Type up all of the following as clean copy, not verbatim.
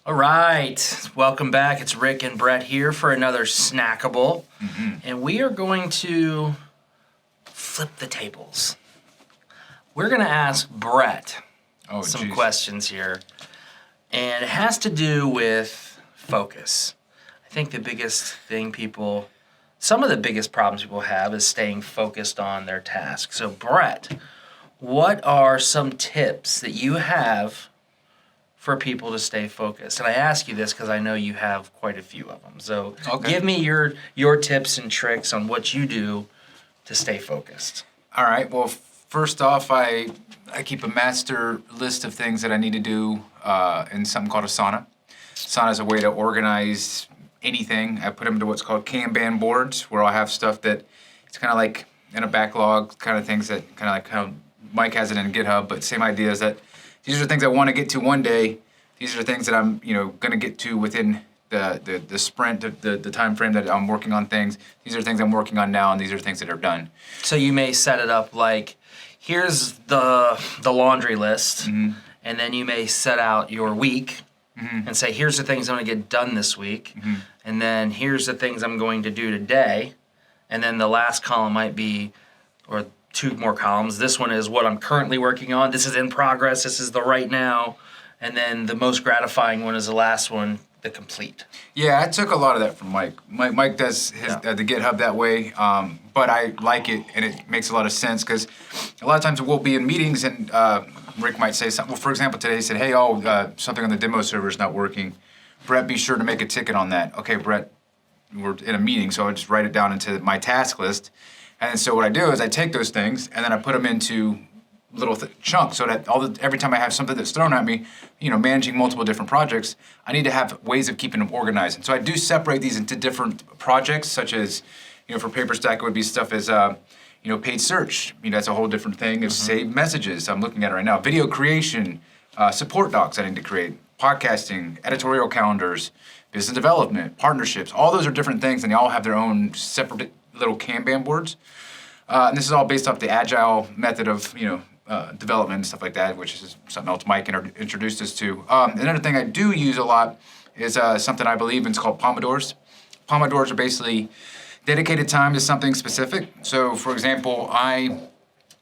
All right, welcome back. It's Rick and Brett here for another Snackable. And we are going to flip the tables. We're going to ask Brett some questions here. And it has to do with focus. I think the biggest thing some of the biggest problems people have is staying focused on their task. So Brett, what are some tips that you have for people to stay focused? And I ask you this because I know you have quite a few of them. So give me your tips and tricks on what you do to stay focused. All right. Well, first off, I keep a master list of things that I need to do in something called Asana. Asana is a way to organize anything. I put them into what's called kanban boards, where I'll have stuff that it's kind of like in a backlog, kind of things that kind of like how Mike has it in GitHub, but same idea is that these are things I want to get to one day. These are things that I'm, going to get to within the sprint, the time frame that I'm working on things. These are things I'm working on now, and these are things that are done. So you may set it up like, here's the laundry list, and then you may set out your week and say, here's the things I'm going to get done this week, and then here's the things I'm going to do today, and then the last column might be, or two more columns. This one is what I'm currently working on. This is in progress. This is the right now. And then the most gratifying one is the last one, the complete. Yeah, I took a lot of that from Mike. Mike does the GitHub that way, but I like it, and it makes a lot of sense because a lot of times we'll be in meetings and Rick might say something. Well, for example, today he said, hey, something on the demo server is not working. Brett, be sure to make a ticket on that. Okay, Brett, we're in a meeting, so I just write it down into my task list. And so what I do is I take those things and then I put them into little chunks so that every time I have something that's thrown at me, managing multiple different projects, I need to have ways of keeping them organized. And so I do separate these into different projects, such as, for PaperStack, it would be stuff as, paid search. That's a whole different thing. It's saved messages. I'm looking at it right now. Video creation, support docs I need to create, podcasting, editorial calendars, business development, partnerships. All those are different things, and they all have their own separate little Kanban boards. And this is all based off the agile method of, development and stuff like that, which is something else Mike introduced us to. Another thing I do use a lot is something I believe in. It's called Pomodoros. Pomodoros are basically dedicated time to something specific. So, for example, I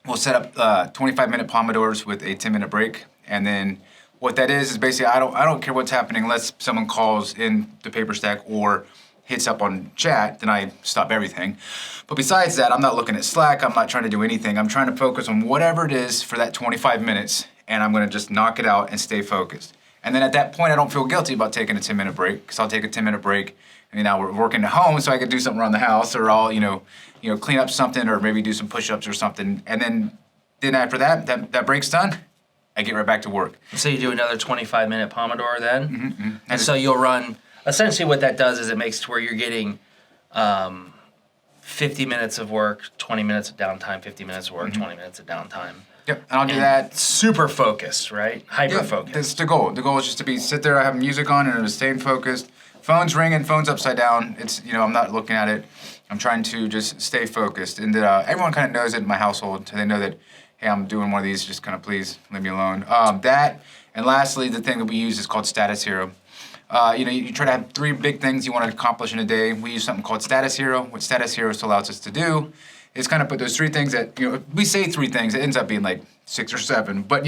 will set up 25-minute Pomodoros with a 10-minute break, and then what that is basically I don't care what's happening unless someone calls in the PaperStack or hits up on chat, then I stop everything. But besides that, I'm not looking at Slack. I'm not trying to do anything. I'm trying to focus on whatever it is for that 25 minutes, and I'm going to just knock it out and stay focused. And then at that point, I don't feel guilty about taking a 10-minute break, because I'll take a 10-minute break, and now we're working at home, so I can do something around the house, or I'll clean up something, or maybe do some push-ups or something. And then after that break's done, I get right back to work. So you do another 25-minute Pomodoro then? And so you'll run. Essentially what that does is it makes it to where you're getting 50 minutes of work, 20 minutes of downtime, 50 minutes of work, 20 minutes of downtime. Yep, and I'll do that. Super focused, right? Hyper-focused. That's the goal. The goal is just to sit there, I have music on, and I'm staying focused. Phone's ringing, phone's upside down. It's, I'm not looking at it. I'm trying to just stay focused. And everyone kind of knows it in my household, so they know that, hey, I'm doing one of these, just kind of please leave me alone. That, and lastly, the thing that we use is called Status Hero. You try to have 3 big things you want to accomplish in a day. We use something called Status Hero. What Status Hero allows us to do is kind of put those 3 things that, we say 3 things, it ends up being like 6 or 7. But,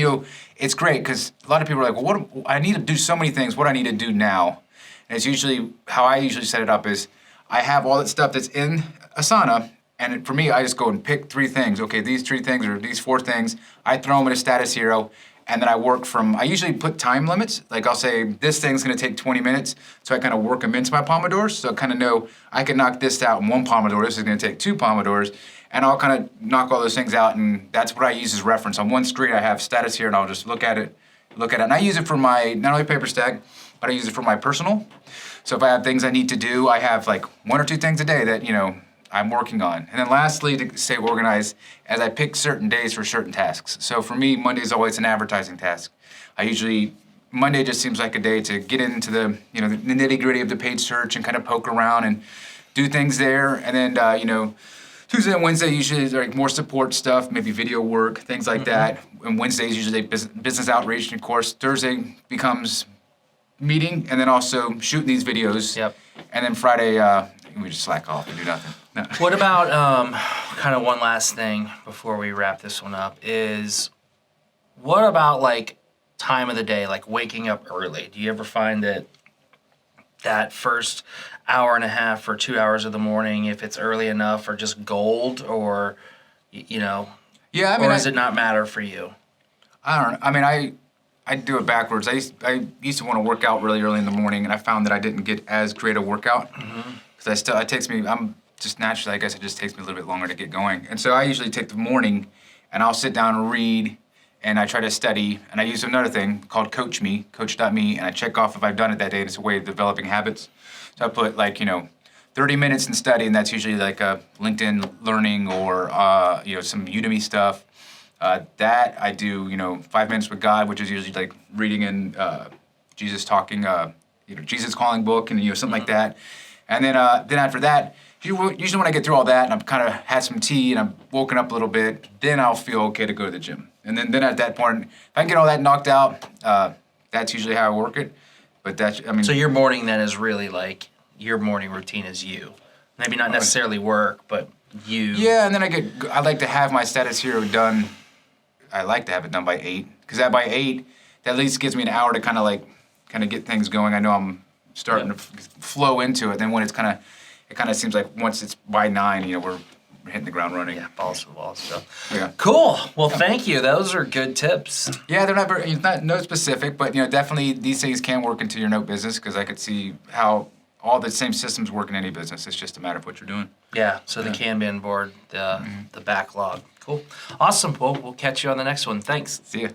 it's great because a lot of people are like, well, I need to do so many things. What do I need to do now? And it's usually, how I usually set it up is I have all that stuff that's in Asana, and for me, I just go and pick 3 things. Okay, these 3 things or these 4 things, I throw them in a Status Hero. And then I usually put time limits. Like I'll say, this thing's gonna take 20 minutes. So I kind of work them into my Pomodoros. So I kind of know I can knock this out in 1 Pomodoro. This is gonna take 2 Pomodoros. And I'll kind of knock all those things out. And that's what I use as reference. On one screen, I have Status here, and I'll just look at it. And I use it for my, not only PaperStack, but I use it for my personal. So if I have things I need to do, I have like 1 or 2 things a day that, I'm working on. And then lastly, to stay organized, as I pick certain days for certain tasks. So for me, Monday is always an advertising task. Monday just seems like a day to get into the nitty gritty of the paid search and kind of poke around and do things there. And then, Tuesday and Wednesday usually is like more support stuff, maybe video work, things like that. And Wednesdays usually business outreach. And of course, Thursday becomes meeting and then also shooting these videos. Yep. And then Friday, we just slack off and do nothing. No. What about kind of one last thing before we wrap this one up is what about like time of the day, like waking up early? Do you ever find that first hour and a half or 2 hours of the morning, if it's early enough, are just gold, or you know? Yeah, I mean, or does it not matter for you? I don't know. I mean, I do it backwards. I used to want to work out really early in the morning, and I found that I didn't get as great a workout because I'm just naturally, I guess it just takes me a little bit longer to get going. And so I usually take the morning, and I'll sit down and read, and I try to study, and I use another thing called coach.me, and I check off if I've done it that day, and it's a way of developing habits. So I put 30 minutes in study, and that's usually like a LinkedIn Learning or some Udemy stuff. That I do, 5 minutes with God, which is usually like reading in Jesus talking, Jesus calling book, and something like that. And then after that, usually when I get through all that and I've kind of had some tea and I'm woken up a little bit, then I'll feel okay to go to the gym. And then at that point, if I can get all that knocked out, that's usually how I work it. But So your morning then is really like your morning routine is you, maybe not necessarily work, but you. Yeah, and then I like to have my status hero done. I like to have it done by 8, because by 8, that at least gives me an hour to kind of get things going. I know I'm starting to flow into it. Then when it kind of seems like once it's by 9, we're hitting the ground running. Yeah, balls to the wall stuff. Yeah. Cool. Well, thank you. Those are good tips. Yeah, they're not very, no specific, but definitely these things can work into your note business, because I could see how all the same systems work in any business. It's just a matter of what you're doing. Yeah. So the Kanban board, the backlog. Cool. Awesome. Well, we'll catch you on the next one. Thanks. See ya.